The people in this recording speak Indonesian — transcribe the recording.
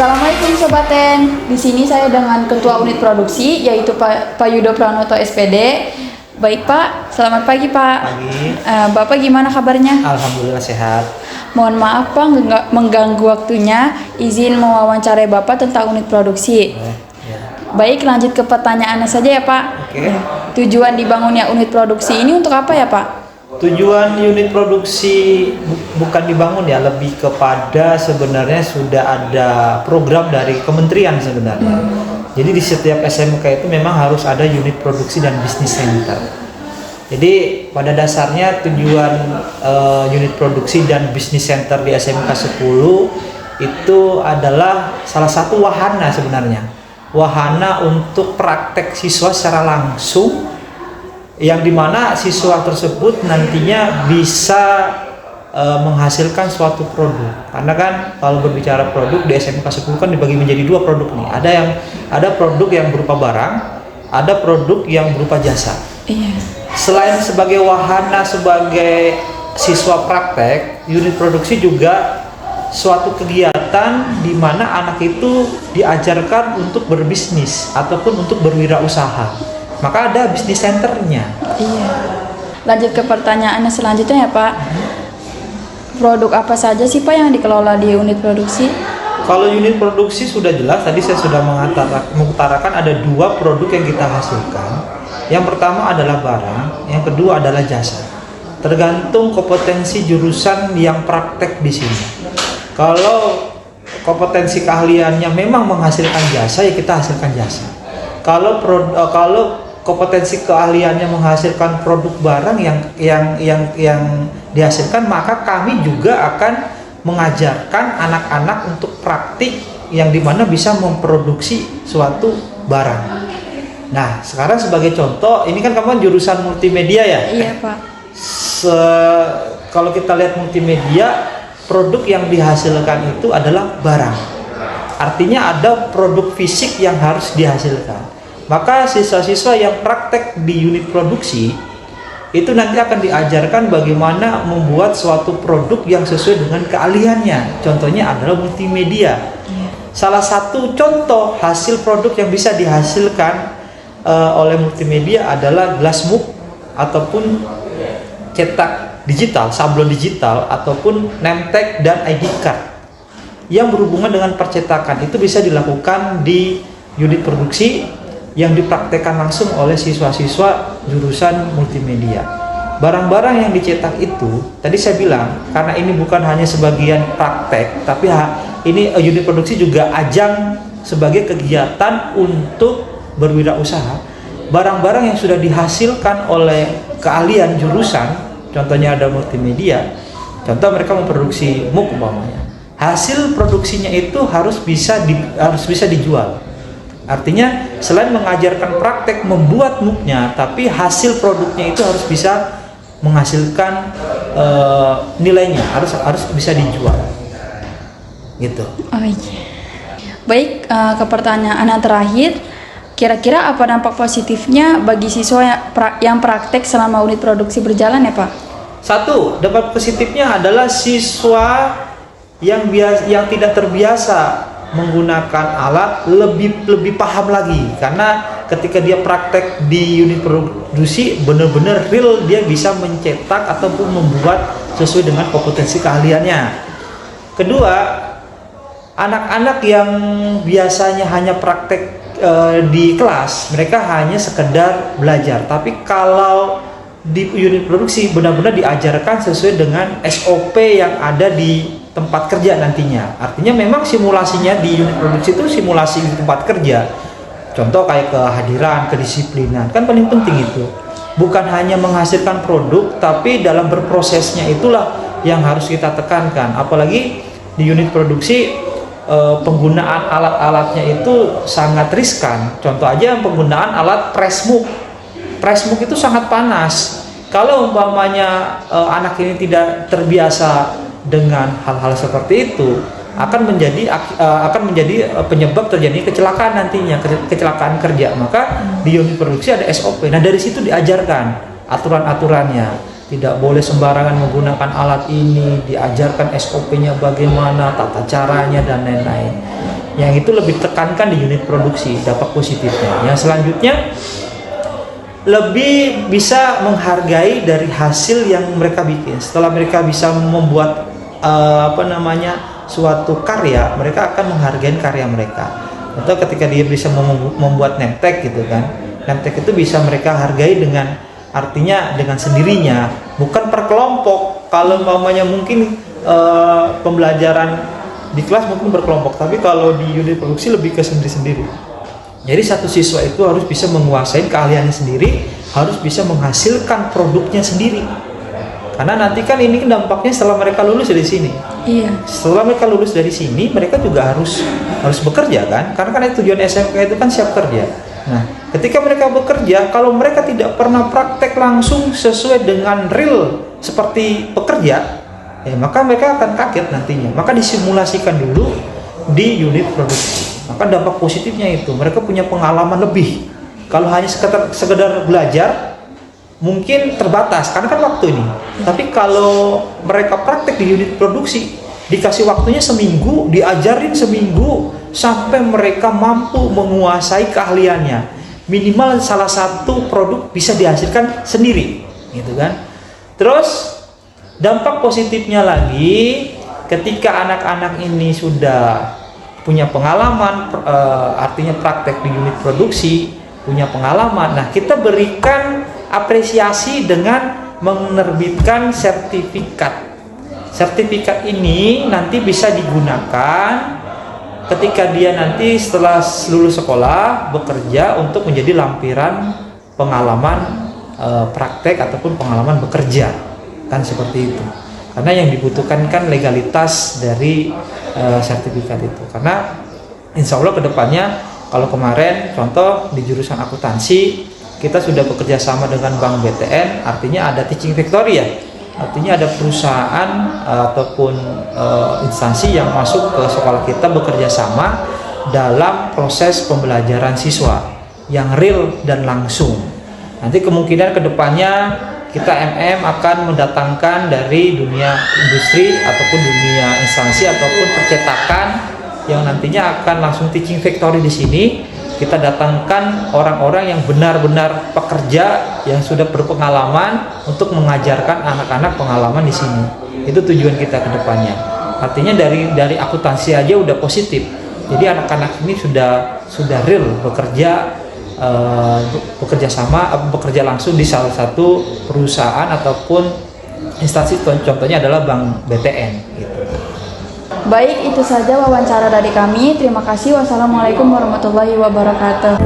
Assalamualaikum Sobat Ten. Di sini saya dengan Ketua Unit Produksi yaitu Pak Yudo Pranoto SPD. Baik Pak, selamat pagi Pak. Pagi. Bapak gimana kabarnya? Alhamdulillah sehat. Mohon maaf Pak mengganggu waktunya. Izin mewawancarai Bapak tentang unit produksi. Ya. Baik, lanjut ke pertanyaannya saja ya Pak. Oke. Tujuan dibangunnya unit produksi ini untuk apa ya Pak? Tujuan unit produksi bukan dibangun ya, lebih kepada sebenarnya sudah ada program dari kementerian sebenarnya. Jadi di setiap SMK itu memang harus ada unit produksi dan bisnis center. Jadi pada dasarnya tujuan unit produksi dan bisnis center di SMK 10 itu adalah salah satu wahana sebenarnya. Wahana untuk praktek siswa secara langsung, yang dimana siswa tersebut nantinya bisa menghasilkan suatu produk. Karena kan kalau berbicara produk di SMK 10 kan dibagi menjadi dua produk nih. Ada produk yang berupa barang, ada produk yang berupa jasa. Iya. Selain sebagai wahana sebagai siswa praktek, unit produksi juga suatu kegiatan di mana anak itu diajarkan untuk berbisnis ataupun untuk berwirausaha. Maka ada bisnis centernya. Iya. Lanjut ke pertanyaannya selanjutnya ya Pak. Produk apa saja sih Pak yang dikelola di unit produksi? Kalau unit produksi sudah jelas, tadi saya sudah mengutarakan ada dua produk yang kita hasilkan. Yang pertama adalah barang, yang kedua adalah jasa. Tergantung kompetensi jurusan yang praktek di sini. Kalau kompetensi keahliannya memang menghasilkan jasa, ya kita hasilkan jasa. Kalau kompetensi keahliannya menghasilkan produk barang yang dihasilkan, maka kami juga akan mengajarkan anak-anak untuk praktik yang dimana bisa memproduksi suatu barang. Nah, sekarang sebagai contoh, ini kan kamu jurusan multimedia ya? Iya Pak. Kalau kita lihat multimedia, produk yang dihasilkan itu adalah barang. Artinya ada produk fisik yang harus dihasilkan. Maka siswa-siswa yang praktek di unit produksi itu nanti akan diajarkan bagaimana membuat suatu produk yang sesuai dengan keahliannya. Contohnya adalah multimedia. Salah satu contoh hasil produk yang bisa dihasilkan oleh multimedia adalah glassbook ataupun cetak digital, sablon digital ataupun name tag dan ID card yang berhubungan dengan percetakan. Itu bisa dilakukan di unit produksi yang dipraktekkan langsung oleh siswa-siswa jurusan multimedia. Barang-barang yang dicetak itu, tadi saya bilang, karena ini bukan hanya sebagian praktek, tapi ini unit produksi juga ajang sebagai kegiatan untuk berwirausaha. Barang-barang yang sudah dihasilkan oleh keahlian jurusan, contohnya ada multimedia, contoh mereka memproduksi MOOC umpamanya. Hasil produksinya itu harus bisa dijual. Artinya selain mengajarkan praktek membuat MOOC-nya, tapi hasil produknya itu harus bisa menghasilkan nilainya, harus bisa dijual. Gitu. Oh iya. Baik, ke pertanyaan yang terakhir, kira-kira apa dampak positifnya bagi siswa yang praktek selama unit produksi berjalan ya Pak? Satu, dampak positifnya adalah siswa yang tidak terbiasa menggunakan alat lebih paham lagi, karena ketika dia praktek di unit produksi benar-benar real, dia bisa mencetak ataupun membuat sesuai dengan kompetensi keahliannya. Kedua, anak-anak yang biasanya hanya praktek di kelas, mereka hanya sekedar belajar, tapi kalau di unit produksi benar-benar diajarkan sesuai dengan SOP yang ada di tempat kerja nantinya. Artinya memang simulasinya di unit produksi itu simulasi di tempat kerja. Contoh kayak kehadiran, kedisiplinan, kan paling penting itu. Bukan hanya menghasilkan produk, tapi dalam berprosesnya itulah yang harus kita tekankan. Apalagi di unit produksi penggunaan alat-alatnya itu sangat riskan. Contoh aja penggunaan alat pressbook. Pressbook itu sangat panas. Kalau umpamanya anak ini tidak terbiasa dengan hal-hal seperti itu, akan menjadi penyebab terjadi kecelakaan nantinya, kecelakaan kerja. Maka di unit produksi ada SOP. Nah, dari situ diajarkan aturan-aturannya. Tidak boleh sembarangan menggunakan alat ini, diajarkan SOP-nya bagaimana, tata caranya dan lain-lain. Yang itu lebih tekankan di unit produksi dampak positifnya. Yang selanjutnya lebih bisa menghargai dari hasil yang mereka bikin. Setelah mereka bisa membuat suatu karya, mereka akan menghargai karya mereka. Atau ketika dia bisa membuat name tag gitu kan, name tag itu bisa mereka hargai dengan artinya dengan sendirinya, bukan per kelompok. Kalau umpamanya mungkin pembelajaran di kelas mungkin berkelompok, tapi kalau di unit produksi lebih ke sendiri-sendiri. Jadi satu siswa itu harus bisa menguasai keahliannya sendiri, harus bisa menghasilkan produknya sendiri. Karena nanti kan ini dampaknya setelah mereka lulus dari sini. Iya. Setelah mereka lulus dari sini, mereka juga harus bekerja kan? Karena kan tujuan SMK itu kan siap kerja. Nah, ketika mereka bekerja, kalau mereka tidak pernah praktek langsung sesuai dengan real seperti pekerja, maka mereka akan kaget nantinya. Maka disimulasikan dulu di unit produksi. Maka dampak positifnya itu mereka punya pengalaman lebih. Kalau hanya sekedar belajar mungkin terbatas karena kan waktu ini. Tapi kalau mereka praktek di unit produksi, dikasih waktunya seminggu, diajarin seminggu sampai mereka mampu menguasai keahliannya. Minimal salah satu produk bisa dihasilkan sendiri, gitu kan. Terus dampak positifnya lagi, ketika anak-anak ini sudah punya pengalaman, artinya praktek di unit produksi, punya pengalaman. Nah, kita berikan apresiasi dengan menerbitkan sertifikat. Sertifikat ini nanti bisa digunakan ketika dia nanti setelah lulus sekolah bekerja untuk menjadi lampiran pengalaman praktek ataupun pengalaman bekerja, kan seperti itu. Karena yang dibutuhkan kan legalitas dari sertifikat itu. Karena insya Allah kedepannya, kalau kemarin contoh di jurusan akuntansi kita sudah bekerja sama dengan Bank BTN, artinya ada teaching factory ya. Artinya ada perusahaan ataupun instansi yang masuk ke sekolah kita bekerja sama dalam proses pembelajaran siswa yang real dan langsung. Nanti kemungkinan kedepannya kita akan mendatangkan dari dunia industri ataupun dunia instansi ataupun percetakan yang nantinya akan langsung teaching factory di sini. Kita datangkan orang-orang yang benar-benar pekerja yang sudah berpengalaman untuk mengajarkan anak-anak pengalaman di sini. Itu tujuan kita ke depannya. Artinya dari akuntansi aja udah positif. Jadi anak-anak ini sudah real bekerja langsung di salah satu perusahaan ataupun instansi, contohnya adalah Bank BTN gitu. Baik, itu saja wawancara dari kami. Terima kasih. Wassalamualaikum warahmatullahi wabarakatuh.